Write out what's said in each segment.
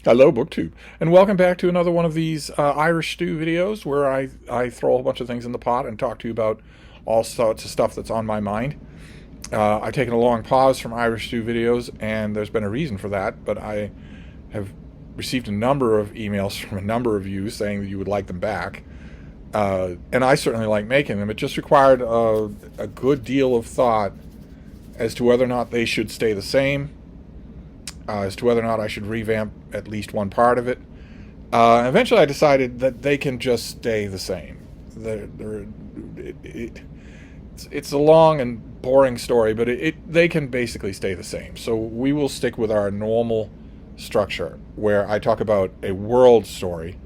Hello, BookTube, and welcome back to another one of these Irish Stew videos where I throw a whole bunch of things in the pot and talk to you about all sorts of stuff that's on my mind. I've taken a long pause from Irish Stew videos, and there's been a reason for that, but I have received a number of emails from a number of you saying that you would like them back, and I certainly like making them. It just required a good deal of thought as to whether or not they should stay the same, as to whether or not I should revamp at least one part of it. Eventually I decided that they can just stay the same. It's a long and boring story, but they can basically stay the same. So we will stick with our normal structure, where I talk about a world story,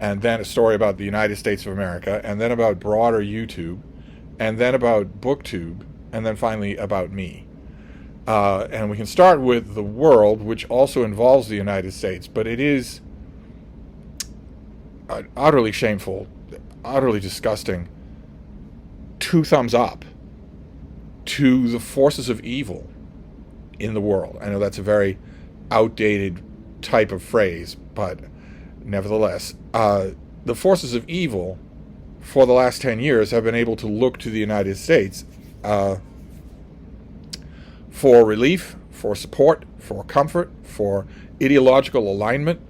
and then a story about the United States of America, and then about broader YouTube, and then about BookTube, and then finally about me. And we can start with the world, which also involves the United States, but it is utterly shameful, utterly disgusting. 2 thumbs up to the forces of evil in the world. I know that's a very outdated type of phrase, but nevertheless, the forces of evil for the last 10 years have been able to look to the United States for relief, for support, for comfort, for ideological alignment,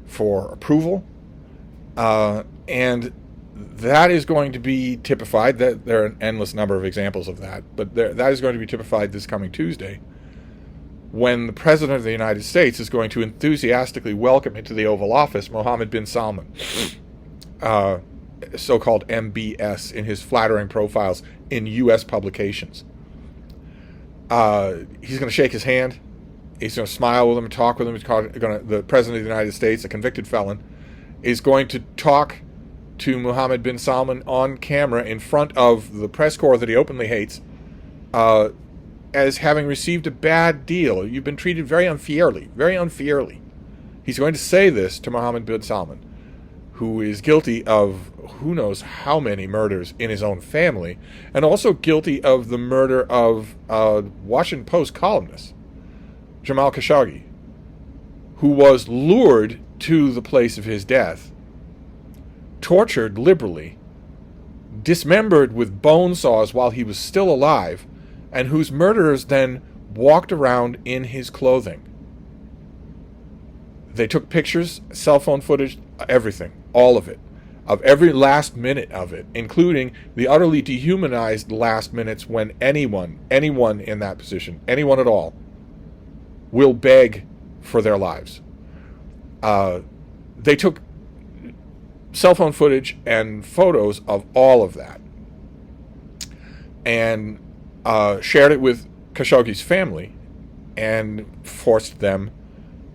for approval, and that is going to be typified. That there are an endless number of examples of that, but that is going to be typified this coming Tuesday, when the President of the United States is going to enthusiastically welcome into the Oval Office Mohammed bin Salman, so-called MBS, in his flattering profiles in U.S. publications. He's going to shake his hand. He's going to smile with him and talk with him. The President of the United States, a convicted felon, is going to talk to Mohammed bin Salman on camera in front of the press corps that he openly hates, as having received a bad deal. You've been treated very unfairly, very unfairly. He's going to say this to Mohammed bin Salman, who is guilty of who knows how many murders in his own family, and also guilty of the murder of Washington Post columnist Jamal Khashoggi, who was lured to the place of his death, tortured liberally, dismembered with bone saws while he was still alive, and whose murderers then walked around in his clothing. They took pictures, cell phone footage, everything, all of it, of every last minute of it, including the utterly dehumanized last minutes when anyone in that position, anyone at all, will beg for their lives. They took cell phone footage and photos of all of that and shared it with Khashoggi's family and forced them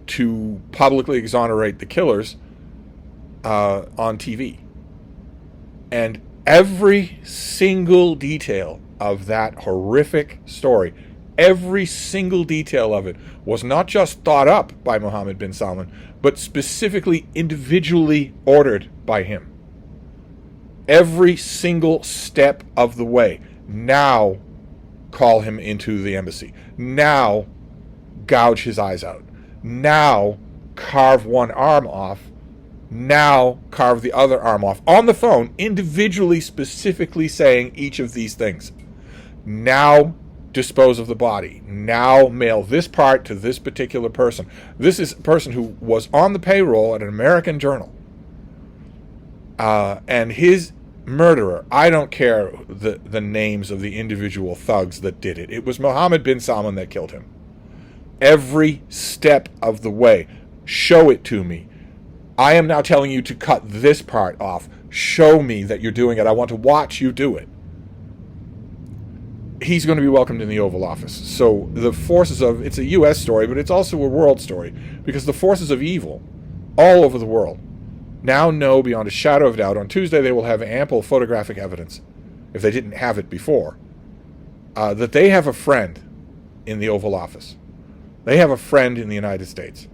to publicly exonerate the killers on TV. And every single detail of that horrific story, every single detail of it, was not just thought up by Mohammed bin Salman, but specifically individually ordered by him. Every single step of the way. Now call him into the embassy. Now gouge his eyes out. Now carve one arm off. Now carve the other arm off. On the phone, individually, specifically saying each of these things. Now dispose of the body. Now mail this part to this particular person. This is a person who was on the payroll at an American journal. And his murderer, I don't care the names of the individual thugs that did it. It was Mohammed bin Salman that killed him. Every step of the way. Show it to me. I am now telling you to cut this part off. Show me that you're doing it. I want to watch you do it. He's going to be welcomed in the Oval Office. So the forces of, it's a U.S. story, but it's also a world story, because the forces of evil all over the world now know beyond a shadow of doubt, on Tuesday they will have ample photographic evidence, if they didn't have it before, that they have a friend in the Oval Office. They have a friend in the United States.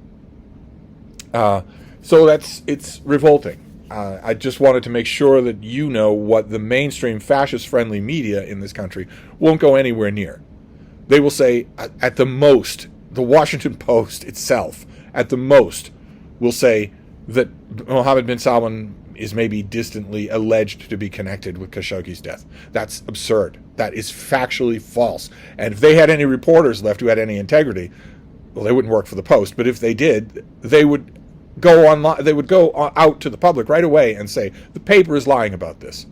So it's revolting. I just wanted to make sure that you know what the mainstream fascist-friendly media in this country won't go anywhere near. They will say, at the most, the Washington Post itself, at the most, will say that Mohammed bin Salman is maybe distantly alleged to be connected with Khashoggi's death. That's absurd. That is factually false. And if they had any reporters left who had any integrity, well, they wouldn't work for the Post. But if they did, they would go online. They would go out to the public right away and say the paper is lying about this.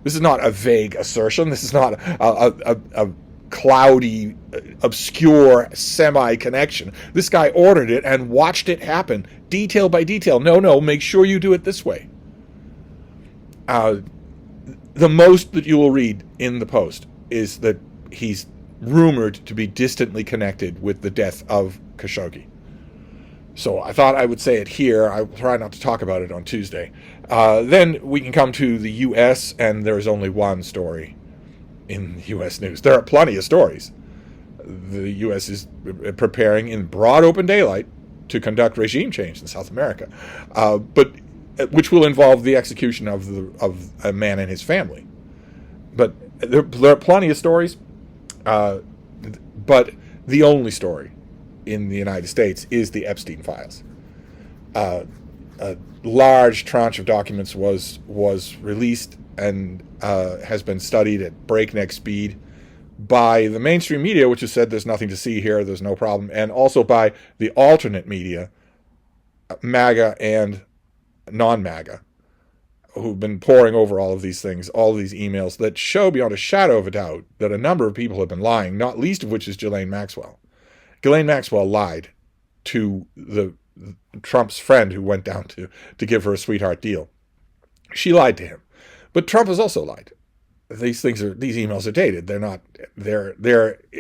This is not a vague assertion. This is not a cloudy, obscure semi-connection. This guy ordered it and watched it happen, detail by detail. No, make sure you do it this way. The most that you will read in the Post is that he's rumored to be distantly connected with the death of Khashoggi. So I thought I would say it here. I will try not to talk about it on Tuesday. Then we can come to the U.S., and there's only one story in U.S. news. There are plenty of stories. The U.S. is preparing in broad open daylight to conduct regime change in South America, but which will involve the execution of a man and his family. But there are plenty of stories, but the only story in the United States is the Epstein files. A large tranche of documents was released and has been studied at breakneck speed by the mainstream media, which has said there's nothing to see here, there's no problem, and also by the alternate media, MAGA and non-MAGA, who've been poring over all of these things, all of these emails that show beyond a shadow of a doubt that a number of people have been lying, not least of which is Ghislaine Maxwell. Ghislaine Maxwell lied to Trump's friend who went down to give her a sweetheart deal. She lied to him. But Trump has also lied. These emails are dated.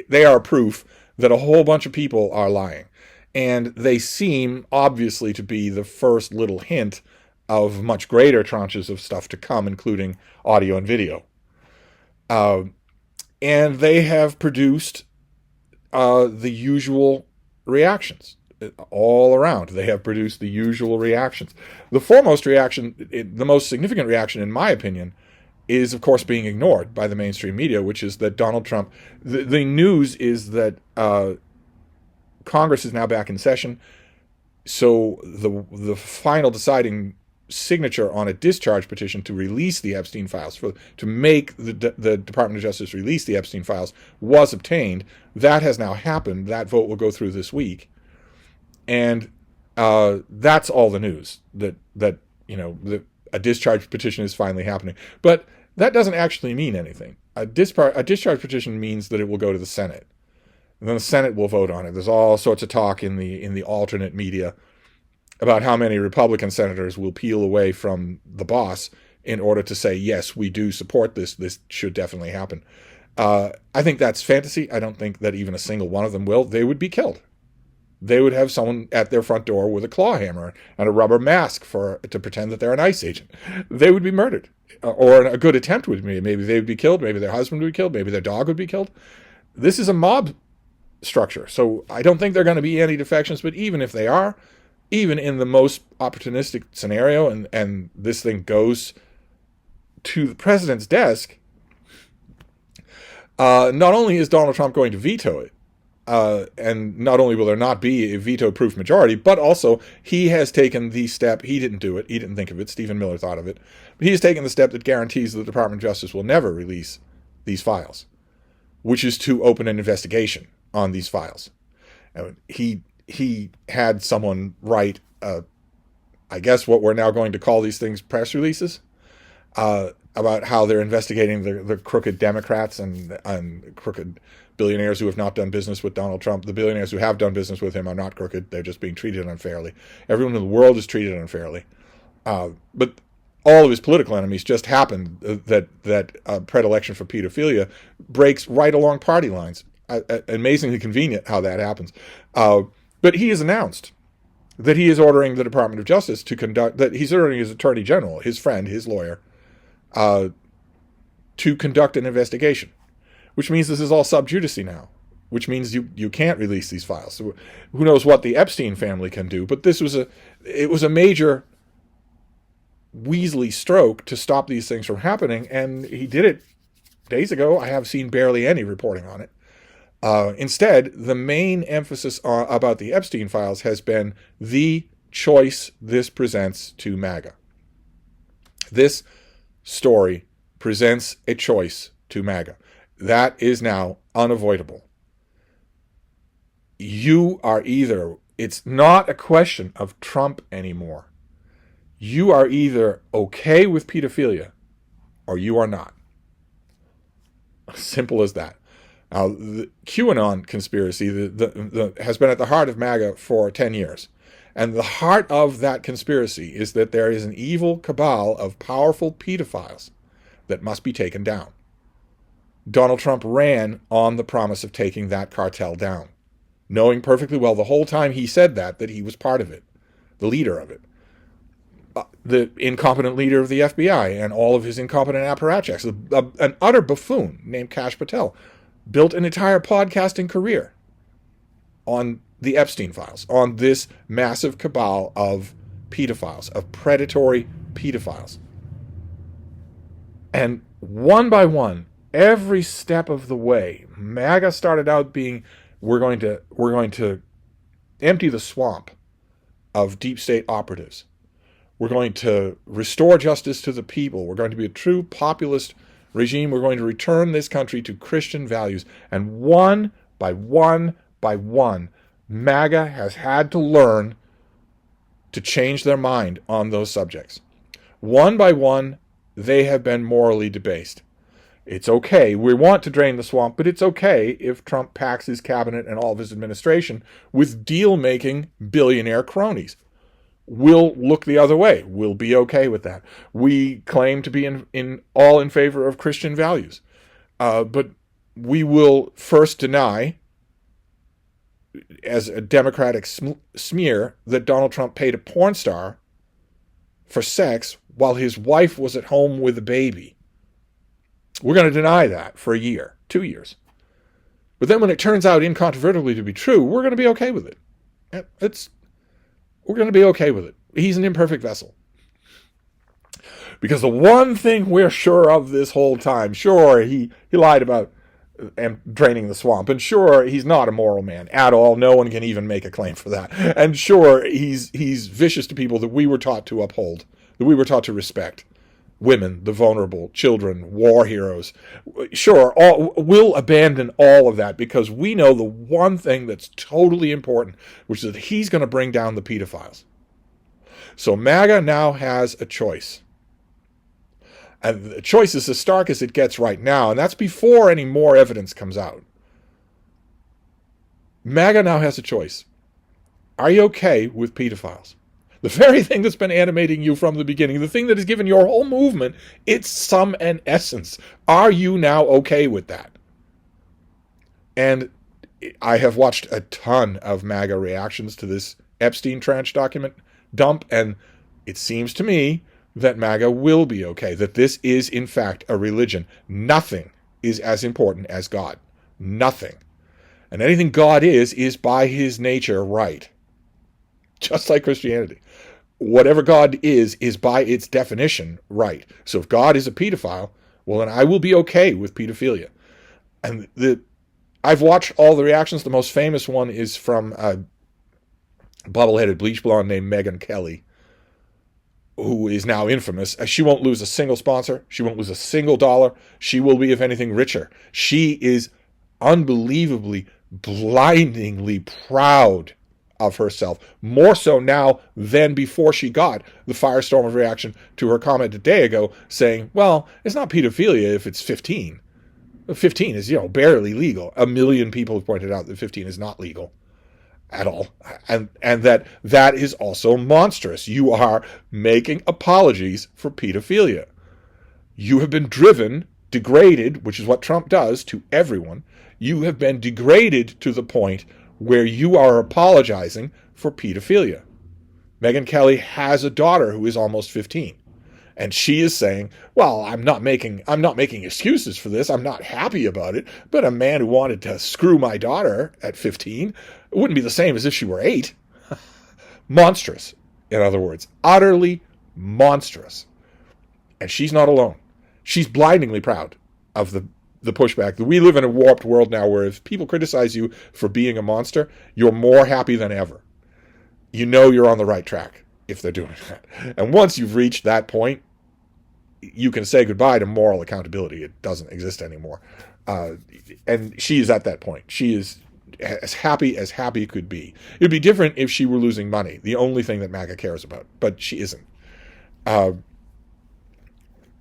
They are proof that a whole bunch of people are lying. And they seem obviously to be the first little hint of much greater tranches of stuff to come, including audio and video. And they have produced the usual reactions all around. They have produced the usual reactions. The foremost reaction, the most significant reaction, in my opinion, is, of course, being ignored by the mainstream media, which is that Donald Trump, the news is that Congress is now back in session, so the final deciding signature on a discharge petition to release the Epstein files, to make the Department of Justice release the Epstein files, was obtained. That has now happened. That vote will go through this week, and that's all the news. That a discharge petition is finally happening, but that doesn't actually mean anything. A discharge petition means that it will go to the Senate, and then the Senate will vote on it. There's all sorts of talk in the alternate media about how many Republican senators will peel away from the boss in order to say, yes, we do support this. This should definitely happen. I think that's fantasy. I don't think that even a single one of them will. They would be killed. They would have someone at their front door with a claw hammer and a rubber mask to pretend that they're an ICE agent. They would be murdered. Or a good attempt would be. Maybe they would be killed. Maybe their husband would be killed. Maybe their dog would be killed. This is a mob structure. So I don't think there are going to be any defections, but even if they are, even in the most opportunistic scenario, and this thing goes to the president's desk, not only is Donald Trump going to veto it, and not only will there not be a veto-proof majority, but also he has taken the step, he didn't do it, he didn't think of it, Stephen Miller thought of it, but he has taken the step that guarantees the Department of Justice will never release these files, which is to open an investigation on these files. He had someone write, I guess what we're now going to call these things press releases, about how they're investigating the crooked Democrats and crooked billionaires who have not done business with Donald Trump. The billionaires who have done business with him are not crooked. They're just being treated unfairly. Everyone in the world is treated unfairly. But all of his political enemies just happened that predilection for pedophilia breaks right along party lines. Amazingly convenient how that happens. But he has announced that he is ordering the Department of Justice to conduct, that he's ordering his attorney general, his friend, his lawyer, to conduct an investigation, which means this is all sub judice now, which means you can't release these files. So who knows what the Epstein family can do, but it was a major Weasley stroke to stop these things from happening, and he did it days ago. I have seen barely any reporting on it. Instead, the main emphasis about the Epstein files has been the choice this presents to MAGA. This story presents a choice to MAGA. That is now unavoidable. You are either, it's not a question of Trump anymore. You are either okay with pedophilia or you are not. Simple as that. Now, the QAnon conspiracy has been at the heart of MAGA for 10 years. And the heart of that conspiracy is that there is an evil cabal of powerful pedophiles that must be taken down. Donald Trump ran on the promise of taking that cartel down, knowing perfectly well the whole time he said that he was part of it, the leader of it. The incompetent leader of the FBI and all of his incompetent apparatchiks, an utter buffoon named Kash Patel, built an entire podcasting career on the Epstein files, on this massive cabal of pedophiles, of predatory pedophiles. And one by one, every step of the way, MAGA started out being, we're going to empty the swamp of deep state operatives. We're going to restore justice to the people. We're going to be a true populist regime. We're going to return this country to Christian values. And one by one by one, MAGA has had to learn to change their mind on those subjects. One by one, they have been morally debased. It's okay. We want to drain the swamp, but it's okay if Trump packs his cabinet and all of his administration with deal-making billionaire cronies. We'll look the other way. We'll be okay with that. We claim to be in favor of Christian values. But we will first deny, as a Democratic smear, that Donald Trump paid a porn star for sex while his wife was at home with a baby. We're going to deny that for a year, 2 years. But then when it turns out incontrovertibly to be true, we're going to be okay with it. We're going to be okay with it. He's an imperfect vessel. Because the one thing we're sure of this whole time, sure, he lied about draining the swamp, and sure, he's not a moral man at all. No one can even make a claim for that. And sure, he's vicious to people that we were taught to uphold, that we were taught to respect. Women, the vulnerable, children, war heroes. Sure, we'll abandon all of that because we know the one thing that's totally important, which is that he's going to bring down the pedophiles. So MAGA now has a choice. And the choice is as stark as it gets right now, and that's before any more evidence comes out. MAGA now has a choice. Are you okay with pedophiles? The very thing that's been animating you from the beginning, the thing that has given your whole movement its sum and essence. Are you now okay with that? And I have watched a ton of MAGA reactions to this Epstein tranche document dump, and it seems to me that MAGA will be okay, that this is in fact a religion. Nothing is as important as God. Nothing. And anything God is by his nature right. Just like Christianity. Whatever God is by its definition right. So if God is a pedophile, well, then I will be okay with pedophilia. And I've watched all the reactions. The most famous one is from a bubble-headed bleach blonde named Megyn Kelly, who is now infamous. She won't lose a single sponsor. She won't lose a single dollar. She will be, if anything, richer. She is unbelievably, blindingly proud of herself, more so now than before she got the firestorm of reaction to her comment a day ago saying, well, it's not pedophilia if it's 15. 15 is, barely legal. A million people have pointed out that 15 is not legal at all. And that is also monstrous. You are making apologies for pedophilia. You have been degraded, which is what Trump does to everyone. You have been degraded to the point where you are apologizing for pedophilia. Megyn Kelly has a daughter who is almost 15. And she is saying, well, I'm not making excuses for this. I'm not happy about it. But a man who wanted to screw my daughter at 15 wouldn't be the same as if she were 8. Monstrous, in other words. Utterly monstrous. And she's not alone. She's blindingly proud of the pushback. We live in a warped world now where if people criticize you for being a monster, you're more happy than ever. you know you're on the right track if they're doing that. And once you've reached that point, you can say goodbye to moral accountability. It doesn't exist anymore. And she is at that point. She is as happy could be. It would be different if she were losing money, the only thing that MAGA cares about, but she isn't.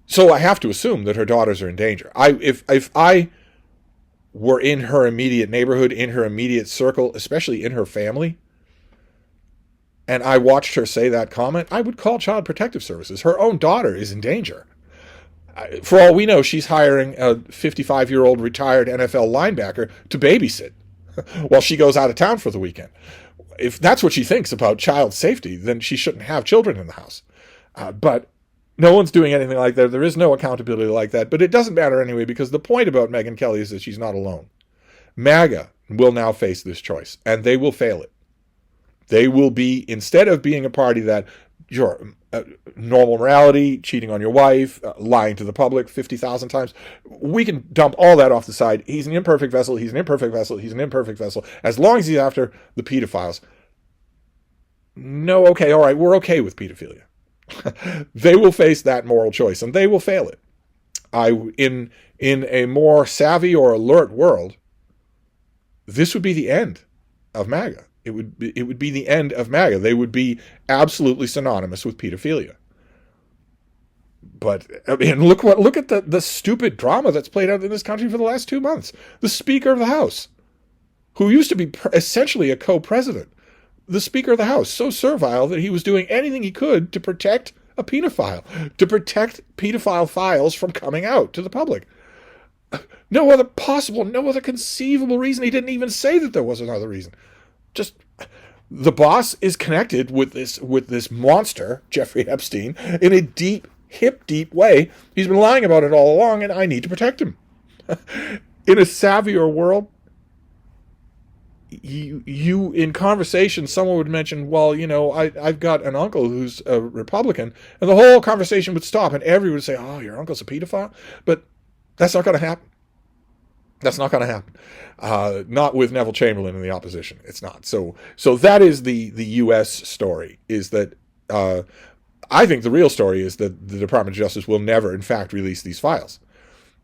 So I have to assume that her daughters are in danger. If I were in her immediate neighborhood, in her immediate circle, especially in her family, and I watched her say that comment, I would call Child Protective Services. Her own daughter is in danger. For all we know, she's hiring a 55-year-old retired NFL linebacker to babysit while she goes out of town for the weekend. If that's what she thinks about child safety, then she shouldn't have children in the house. But no one's doing anything like that. There is no accountability like that. But it doesn't matter anyway, because the point about Megyn Kelly is that she's not alone. MAGA will now face this choice, and they will fail it. They will be, instead of being a party that, sure, normal morality, cheating on your wife, lying to the public 50,000 times, we can dump all that off the side. He's an imperfect vessel, he's an imperfect vessel, he's an imperfect vessel. As long as he's after the pedophiles. No, okay, all right, we're okay with pedophilia. They will face that moral choice, and they will fail it. In a more savvy or alert world, this would be the end of MAGA. It would be the end of MAGA. They would be absolutely synonymous with pedophilia. But I mean, look at the stupid drama that's played out in this country for the last 2 months. The Speaker of the House, who used to be essentially a co-president, the Speaker of the House, so servile that he was doing anything he could to protect a pedophile, to protect pedophile files from coming out to the public. No other conceivable reason. He didn't even say that there was another reason. Just the boss is connected with this monster, Jeffrey Epstein, in a deep way. He's been lying about it all along, and I need to protect him. In a savvier world, you in conversation, someone would mention, well, I've got an uncle who's a Republican, and the whole conversation would stop, and everyone would say, oh, your uncle's a pedophile? But that's not going to happen. That's not going to happen. Not with Neville Chamberlain in the opposition. It's not. So that is the U.S. story, is that I think the real story is that the Department of Justice will never, in fact, release these files.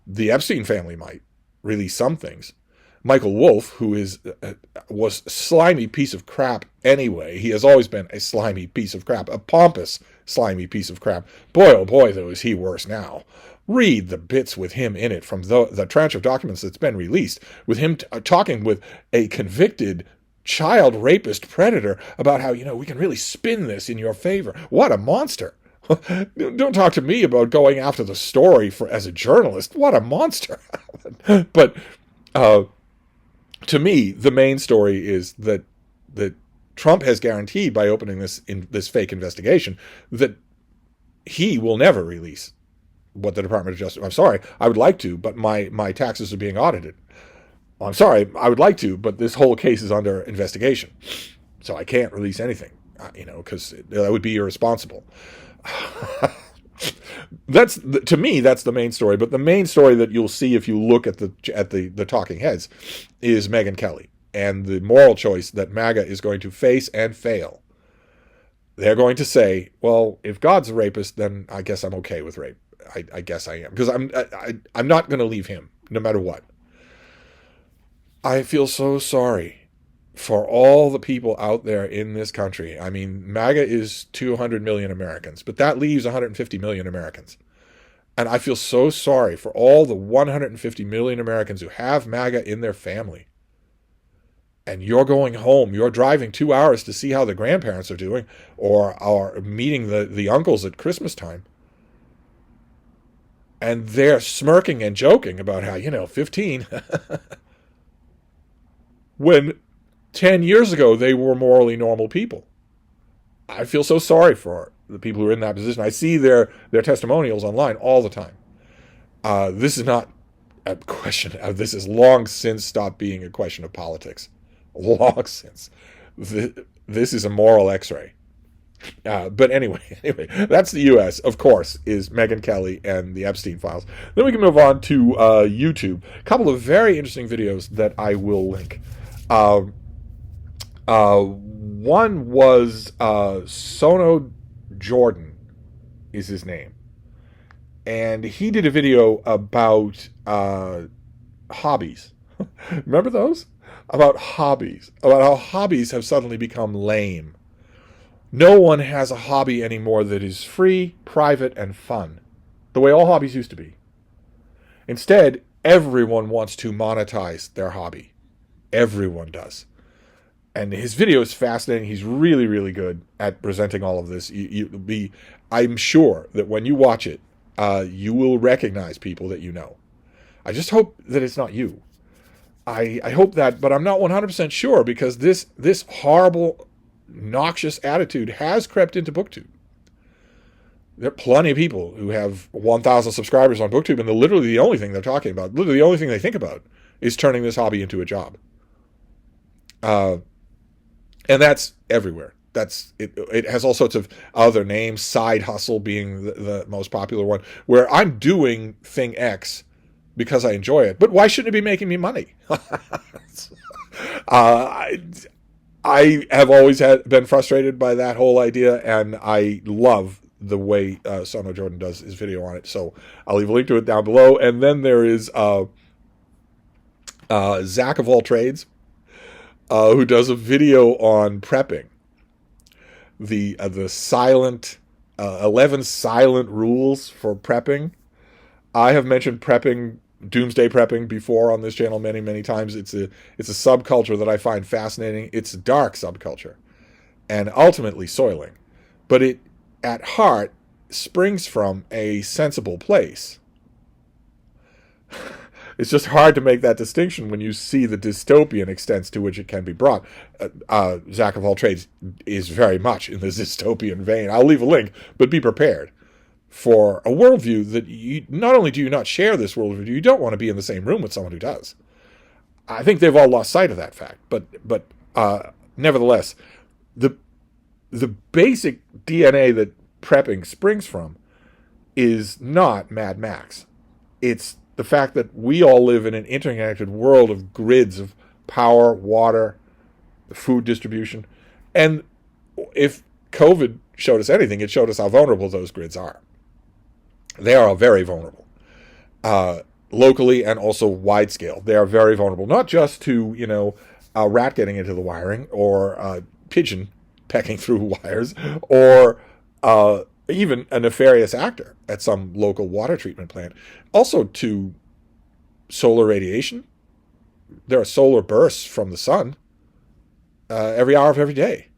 The Epstein family might release some things. Michael Wolff, who was a slimy piece of crap anyway. He has always been a slimy piece of crap, a pompous, slimy piece of crap. Boy, oh boy, though, is he worse now. Read the bits with him in it from the tranche of documents that's been released, with him talking with a convicted child rapist predator about how, we can really spin this in your favor. What a monster. Don't talk to me about going after the story as a journalist. What a monster. But to me, the main story is that Trump has guaranteed, by opening this fake investigation, that he will never release what the Department of Justice. I'm sorry, I would like to, but my taxes are being audited. Well, I'm sorry, I would like to, but this whole case is under investigation, so I can't release anything, because that would be irresponsible. To me, that's the main story. But the main story that you'll see if you look at the talking heads is Megyn Kelly and the moral choice that MAGA is going to face and fail. They're going to say, well, if God's a rapist, then I guess I'm okay with rape. I guess I am, because I'm not going to leave him no matter what. I feel so sorry for all the people out there in this country. I mean, MAGA is 200 million Americans, but that leaves 150 million Americans. And I feel so sorry for all the 150 million Americans who have MAGA in their family. And you're going home, you're driving 2 hours to see how the grandparents are doing, or are meeting the uncles at Christmas time. And they're smirking and joking about how, 15. When 10 years ago, they were morally normal people. I feel so sorry for the people who are in that position. I see their testimonials online all the time. This is not a question. This has long since stopped being a question of politics. Long since. This is a moral x-ray. But anyway, that's the U.S., of course, is Megyn Kelly and the Epstein files. Then we can move on to YouTube. A couple of very interesting videos that I will link. One was Sono Jordan is his name. And he did a video about hobbies. Remember those? About hobbies. About how hobbies have suddenly become lame. No one has a hobby anymore that is free, private, and fun, the way all hobbies used to be. Instead, everyone wants to monetize their hobby. Everyone does. And his video is fascinating. He's really, really good at presenting all of this. I'm sure that when you watch it, you will recognize people that you know. I just hope that it's not you. I hope that, but I'm not 100% sure, because this horrible, noxious attitude has crept into BookTube. There are plenty of people who have 1,000 subscribers on BookTube, and literally the only thing they're talking about, literally the only thing they think about, is turning this hobby into a job. And that's everywhere. It has all sorts of other names, side hustle being the most popular one, where I'm doing thing X because I enjoy it. But why shouldn't it be making me money? I have always been frustrated by that whole idea, and I love the way Sono Jordan does his video on it. So I'll leave a link to it down below. And then there is Zach of all trades, who does a video on prepping. The silent 11 silent rules for prepping. I have mentioned prepping, doomsday prepping, before on this channel many times. It's a subculture that I find fascinating. It's a dark subculture, and ultimately soiling, but it at heart springs from a sensible place. It's just hard to make that distinction when you see the dystopian extents to which it can be brought. Zach of all trades is very much in the dystopian vein. I'll leave a link, but be prepared for a worldview that you not only do you not share this worldview, you don't want to be in the same room with someone who does. I think they've all lost sight of that fact, but nevertheless, the basic DNA that prepping springs from is not Mad Max. It's the fact that we all live in an interconnected world of grids of power, water, food distribution. And if COVID showed us anything, it showed us how vulnerable those grids are. They are very vulnerable, locally and also wide scale. They are very vulnerable, not just to, a rat getting into the wiring, or a pigeon pecking through wires, or even a nefarious actor at some local water treatment plant. Also to solar radiation. There are solar bursts from the sun every hour of every day.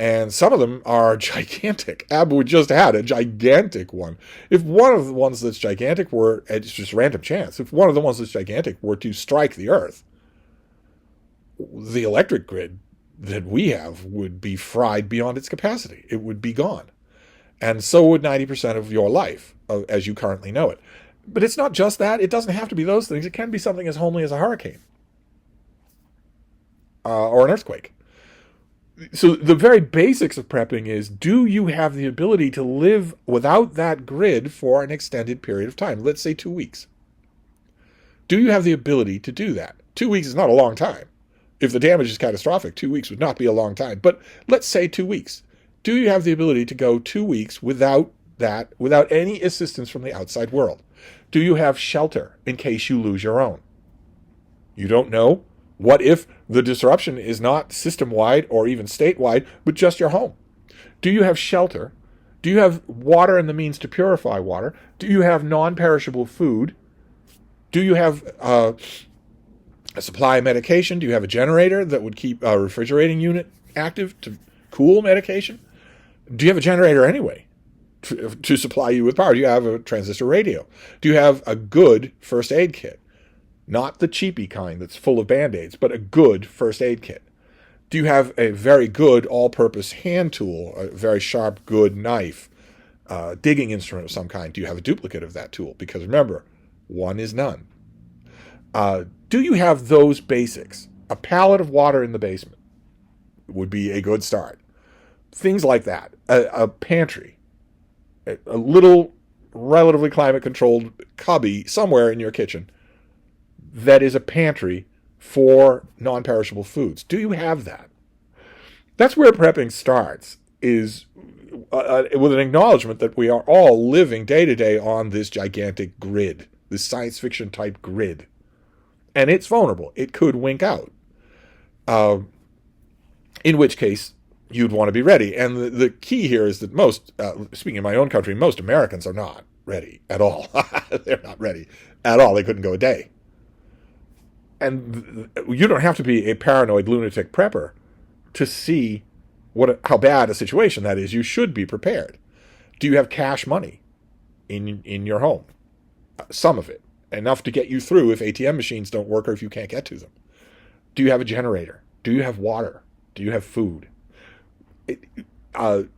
And some of them are gigantic. We just had a gigantic one. If one of the ones that's gigantic it's just random chance, if one of the ones that's gigantic were to strike the Earth, the electric grid that we have would be fried beyond its capacity. It would be gone. And so would 90% of your life, as you currently know it. But it's not just that. It doesn't have to be those things. It can be something as homely as a hurricane or an earthquake. So the very basics of prepping is, do you have the ability to live without that grid for an extended period of time? Let's say 2 weeks. Do you have the ability to do that? 2 weeks is not a long time. If the damage is catastrophic, 2 weeks would not be a long time. But let's say 2 weeks. Do you have the ability to go 2 weeks without any assistance from the outside world? Do you have shelter in case you lose your own? You don't know. What if the disruption is not system-wide or even statewide, but just your home? Do you have shelter? Do you have water and the means to purify water? Do you have non-perishable food? Do you have a supply of medication? Do you have a generator that would keep a refrigerating unit active to cool medication? Do you have a generator anyway to supply you with power? Do you have a transistor radio? Do you have a good first aid kit? Not the cheapy kind that's full of Band-Aids, but a good first aid kit. Do you have a very good all-purpose hand tool, a very sharp, good knife, digging instrument of some kind? Do you have a duplicate of that tool? Because remember, one is none. Do you have those basics? A pallet of water in the basement would be a good start. Things like that. A pantry. A little, relatively climate-controlled cubby somewhere in your kitchen that is a pantry for non-perishable foods. Do you have that? That's where prepping starts, is with an acknowledgement that we are all living day to day on this gigantic grid, this science fiction type grid. And it's vulnerable. It could wink out. In which case, you'd want to be ready. And the key here is that most, speaking of my own country, most Americans are not ready at all. They're not ready at all. They couldn't go a day. And you don't have to be a paranoid lunatic prepper to see how bad a situation that is. You should be prepared. Do you have cash money in your home? Some of it. Enough to get you through if ATM machines don't work or if you can't get to them. Do you have a generator? Do you have water? Do you have food?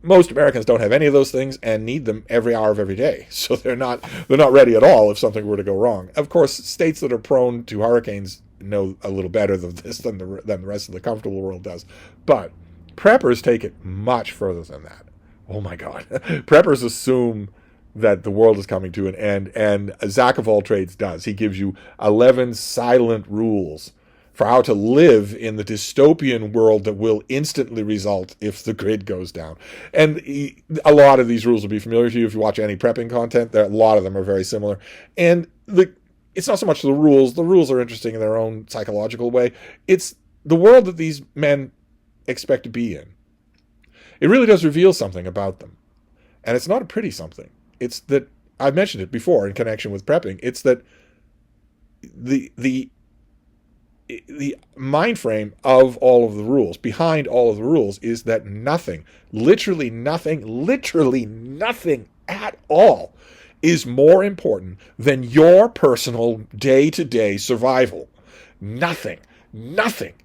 Most Americans don't have any of those things and need them every hour of every day. So they're not ready at all if something were to go wrong. Of course, states that are prone to hurricanes know a little better than this than the rest of the comfortable world does. But preppers take it much further than that. Oh my God. Preppers assume that the world is coming to an end, and Zach of all trades does. He gives you 11 silent rules for how to live in the dystopian world that will instantly result if the grid goes down. And a lot of these rules will be familiar to you if you watch any prepping content. A lot of them are very similar. And it's not so much the rules. The rules are interesting in their own psychological way. It's the world that these men expect to be in. It really does reveal something about them. And it's not a pretty something. It's that, I've mentioned it before in connection with prepping, it's that the mind frame of all of the rules, behind all of the rules, is that nothing, literally nothing at all is more important than your personal day-to-day survival. Nothing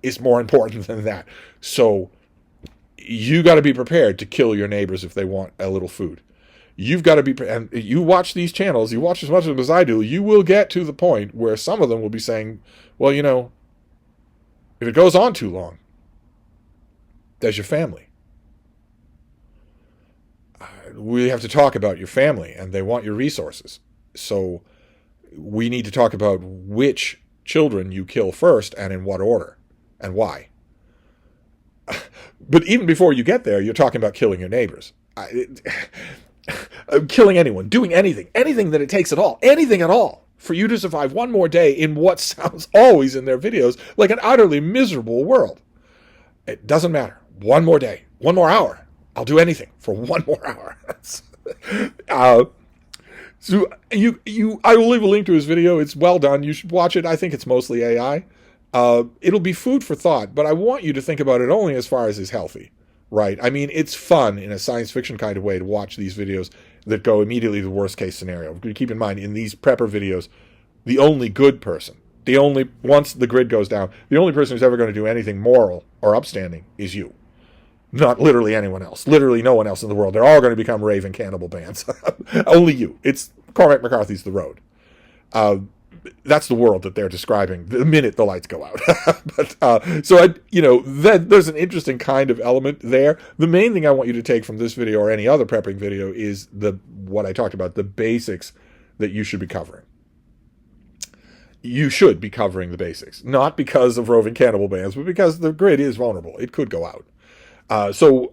is more important than that. So you got to be prepared to kill your neighbors if they want a little food. You've got to be, and you watch these channels, you watch as much of them as I do, you will get to the point where some of them will be saying, well, if it goes on too long, there's your family. We have to talk about your family, and they want your resources. So we need to talk about which children you kill first and in what order and why. But even before you get there, you're talking about killing your neighbors. Killing anyone, doing anything that it takes at all, anything at all, for you to survive one more day in what sounds always in their videos like an utterly miserable world. It doesn't matter. One more day, one more hour. I'll do anything for one more hour. So I will leave a link to his video. It's well done. You should watch it. I think it's mostly AI. It'll be food for thought, but I want you to think about it only as far as is healthy. Right. I mean, it's fun in a science fiction kind of way to watch these videos that go immediately to the worst case scenario. Keep in mind, in these prepper videos, the only good person, once the grid goes down, the only person who's ever going to do anything moral or upstanding is you. Not literally anyone else. Literally no one else in the world. They're all going to become raving cannibal bands. Only you. It's Cormac McCarthy's The Road. That's the world that they're describing the minute the lights go out. There's an interesting kind of element there. The main thing I want you to take from this video or any other prepping video is what I talked about, the basics that you should be covering. You should be covering the basics, not because of roving cannibal bands, but because the grid is vulnerable. It could go out. So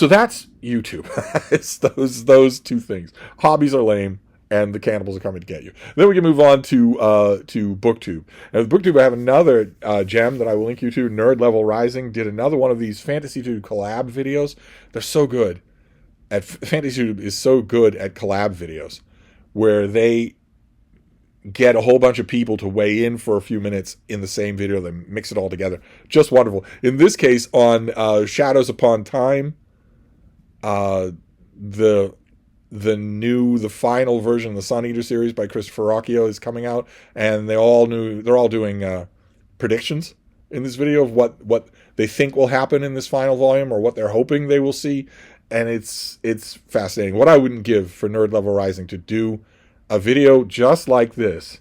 that's YouTube. It's those two things. Hobbies are lame, and the cannibals are coming to get you. Then we can move on to BookTube. And with BookTube, I have another gem that I will link you to. Nerd Level Rising did another one of these FantasyTube collab videos. They're so good. FantasyTube is so good at collab videos, where they get a whole bunch of people to weigh in for a few minutes in the same video. They mix it all together. Just wonderful. In this case, on Shadows Upon Time, the final version of the Sun Eater series by Christopher Rocchio is coming out, and they're all doing predictions in this video of what they think will happen in this final volume or what they're hoping they will see, and it's fascinating. What I wouldn't give for Nerd Level Rising to do a video just like this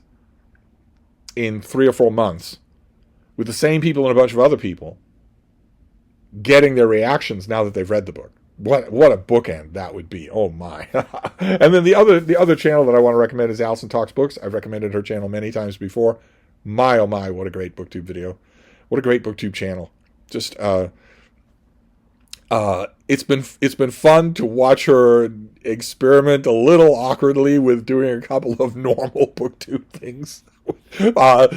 in 3 or 4 months with the same people and a bunch of other people getting their reactions now that they've read the book. What a bookend that would be. Oh my. And then the other channel that I want to recommend is Alison Talks Books. I've recommended her channel many times before. My oh my, what a great BookTube video. What a great BookTube channel. Just It's been fun to watch her experiment a little awkwardly with doing a couple of normal booktube things. A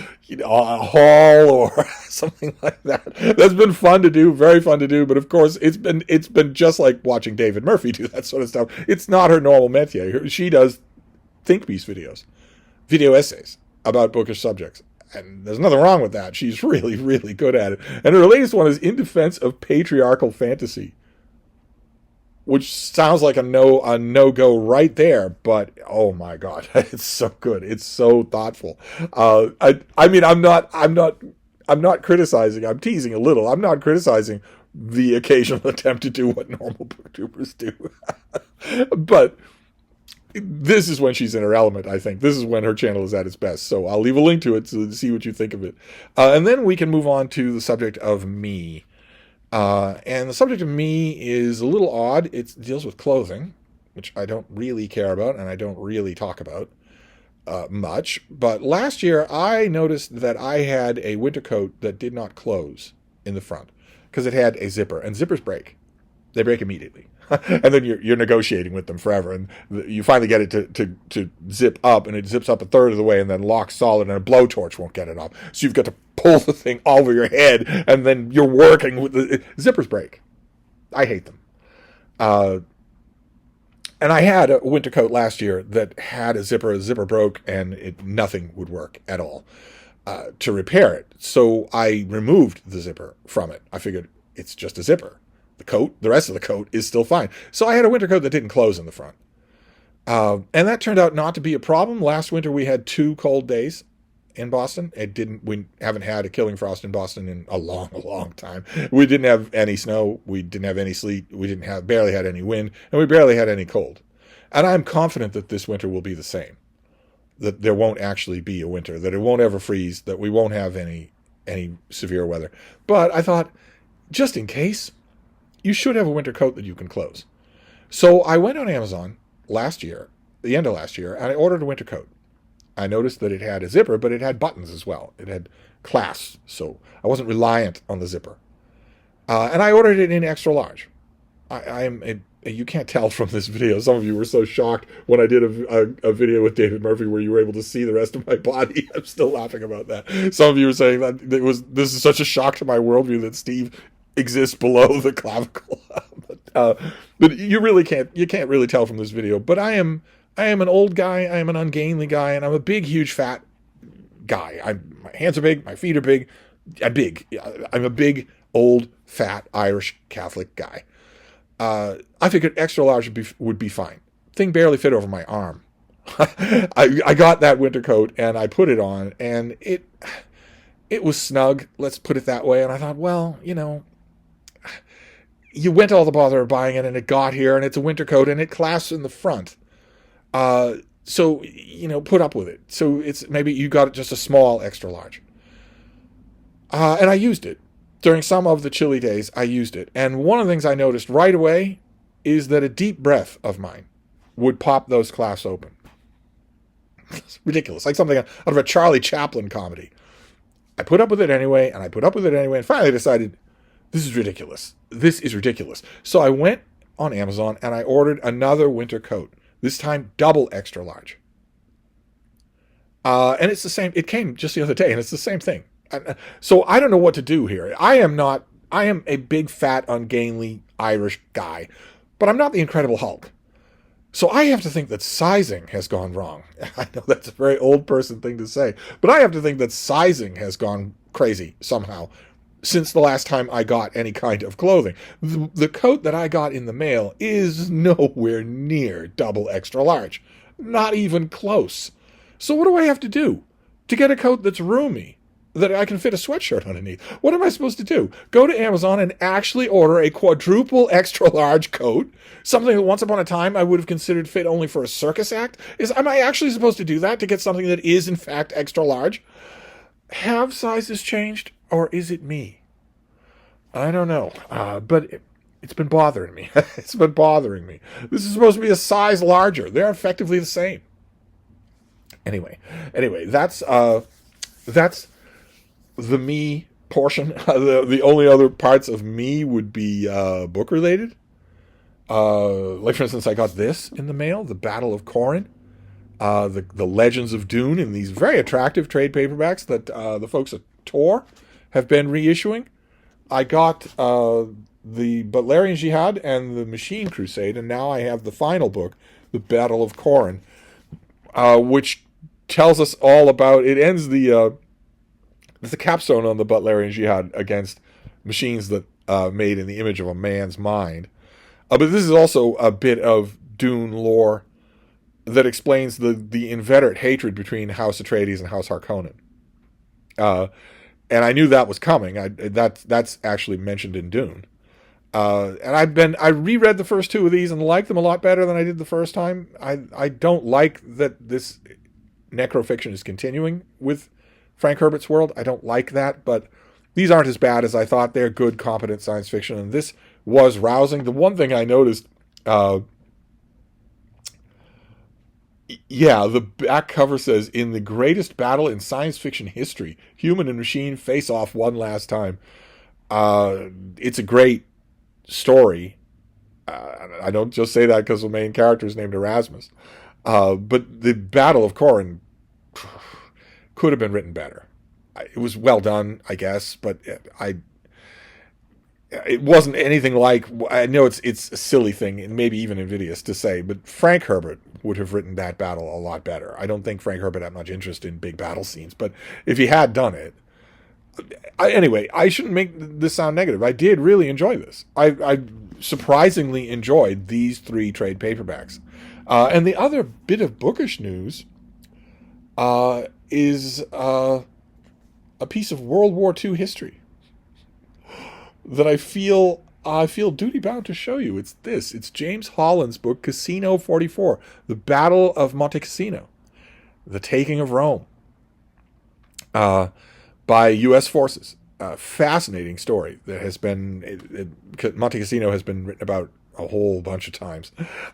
haul or something like that. That's been fun to do, very fun to do. But of course, it's been just like watching David Murphy do that sort of stuff. It's not her normal métier. She does think piece videos, video essays about bookish subjects. And there's nothing wrong with that. She's really, really good at it. And her latest one is In Defense of Patriarchal Fantasy, which sounds like a no-go right there. But oh my God, it's so good. It's so thoughtful. I mean, I'm not criticizing. I'm teasing a little. I'm not criticizing the occasional attempt to do what normal booktubers do. But this is when she's in her element, I think. This is when her channel is at its best. So I'll leave a link to it to see what you think of it. And then we can move on to the subject of me. And the subject of me is a little odd. It deals with clothing, which I don't really care about and I don't really talk about much. But last year, I noticed that I had a winter coat that did not close in the front because it had a zipper. And zippers break. They break immediately. And then you're negotiating with them forever, and you finally get it to zip up, and it zips up a third of the way, and then locks solid, and a blowtorch won't get it off. So you've got to pull the thing over your head, and then you're working with the zippers break. I hate them. And I had a winter coat last year that had a zipper. A zipper broke, and nothing would work at all to repair it. So I removed the zipper from it. I figured it's just a zipper. The rest of the coat is still fine. So I had a winter coat that didn't close in the front. And that turned out not to be a problem. Last winter we had 2 cold days in Boston. We haven't had a killing frost in Boston in a long time. We didn't have any snow. We didn't have any sleet. We barely had any wind, and we barely had any cold. And I'm confident that this winter will be the same. That there won't actually be a winter, that it won't ever freeze, that we won't have any severe weather. But I thought, just in case, you should have a winter coat that you can close. So I went on Amazon the end of last year, and I ordered a winter coat. I noticed that it had a zipper, but it had buttons as well. It had clasps, so I wasn't reliant on the zipper. And I ordered it in extra large. You can't tell from this video. Some of you were so shocked when I did a video with David Murphy where you were able to see the rest of my body. I'm still laughing about that. Some of you were saying that this is such a shock to my worldview that Steve exists below the clavicle. But you can't really tell from this video. But I am an old guy, I am an ungainly guy, and I'm a big, huge, fat guy. My hands are big, my feet are big. I'm a big, old, fat Irish Catholic guy. I figured extra large would be fine. Thing barely fit over my arm. I got that winter coat and I put it on, and it was snug, let's put it that way. And I thought, well, you went all the bother of buying it, and it got here, and it's a winter coat, and it clasps in the front. So, put up with it. So it's maybe you got just a small extra large. And I used it. During some of the chilly days, I used it. And one of the things I noticed right away is that a deep breath of mine would pop those clasps open. It's ridiculous. Like something out of a Charlie Chaplin comedy. I put up with it anyway, and finally decided, this is ridiculous. This is ridiculous. So I went on Amazon and I ordered another winter coat. This time, double extra large. And it's the same. It came just the other day, and it's the same thing. So I don't know what to do here. I am a big, fat, ungainly Irish guy, but I'm not the Incredible Hulk. So I have to think that sizing has gone wrong. I know that's a very old person thing to say, but I have to think that sizing has gone crazy somehow since the last time I got any kind of clothing. The coat that I got in the mail is nowhere near double extra large. Not even close. So what do I have to do to get a coat that's roomy, that I can fit a sweatshirt underneath? What am I supposed to do? Go to Amazon and actually order a quadruple extra large coat? Something that once upon a time I would have considered fit only for a circus act? Am I actually supposed to do that to get something that is in fact extra large? Have sizes changed, or is it me? I don't know, but it's been bothering me. It's been bothering me. This is supposed to be a size larger. They're effectively the same. Anyway, that's the me portion. The only other parts of me would be book related. Like for instance, I got this in the mail: The Battle of Corin, the Legends of Dune, in these very attractive trade paperbacks that the folks at Tor have been reissuing. I got the Butlerian Jihad and the Machine Crusade, and now I have the final book, The Battle of Corin, which tells us all about. It ends it's a capstone on the Butlerian Jihad against machines that made in the image of a man's mind. But this is also a bit of Dune lore that explains the inveterate hatred between House Atreides and House Harkonnen. And I knew that was coming. That's actually mentioned in Dune. And I reread the first two of these and liked them a lot better than I did the first time. I don't like that this necrofiction is continuing with Frank Herbert's world. I don't like that, but these aren't as bad as I thought. They're good, competent science fiction, and this was rousing. The one thing I noticed, the back cover says, "In the greatest battle in science fiction history, human and machine face off one last time." It's a great story. I don't just say that because the main character is named Erasmus. But the Battle of Corin could have been written better. It was well done, I guess, but it wasn't anything like. I know it's a silly thing and maybe even invidious to say, but Frank Herbert would have written that battle a lot better. I don't think Frank Herbert had much interest in big battle scenes, but if he had done it, anyway, I shouldn't make this sound negative. I did really enjoy this. I surprisingly enjoyed these three trade paperbacks. And the other bit of bookish news is a piece of World War II history that I feel duty bound to show you. It's this. It's James Holland's book, Casino 44, The Battle of Monte Cassino, The Taking of Rome, by U.S. forces. Fascinating story that has been... Monte Cassino has been written about a whole bunch of times.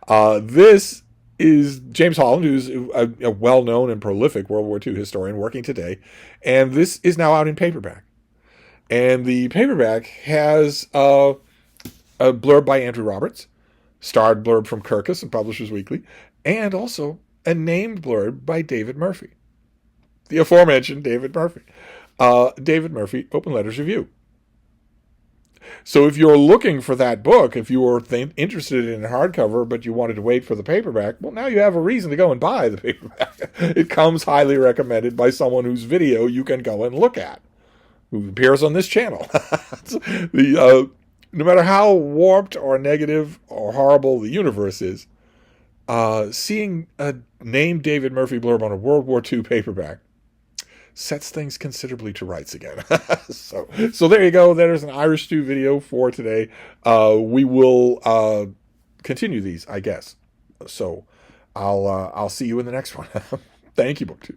This is James Holland, who's a well-known and prolific World War II historian working today, and this is now out in paperback. And the paperback has a blurb by Andrew Roberts, starred blurb from Kirkus and Publishers Weekly, and also a named blurb by David Murphy, the aforementioned David Murphy. David Murphy, Open Letters Review. So if you're looking for that book, if you were interested in hardcover, but you wanted to wait for the paperback, well, now you have a reason to go and buy the paperback. It comes highly recommended by someone whose video you can go and look at, who appears on this channel. No matter how warped or negative or horrible the universe is, seeing a named David Murphy blurb on a World War II paperback sets things considerably to rights again. So there you go. There's an Irish Stew video for today. We will continue these, I guess. So I'll see you in the next one. Thank you, BookTube.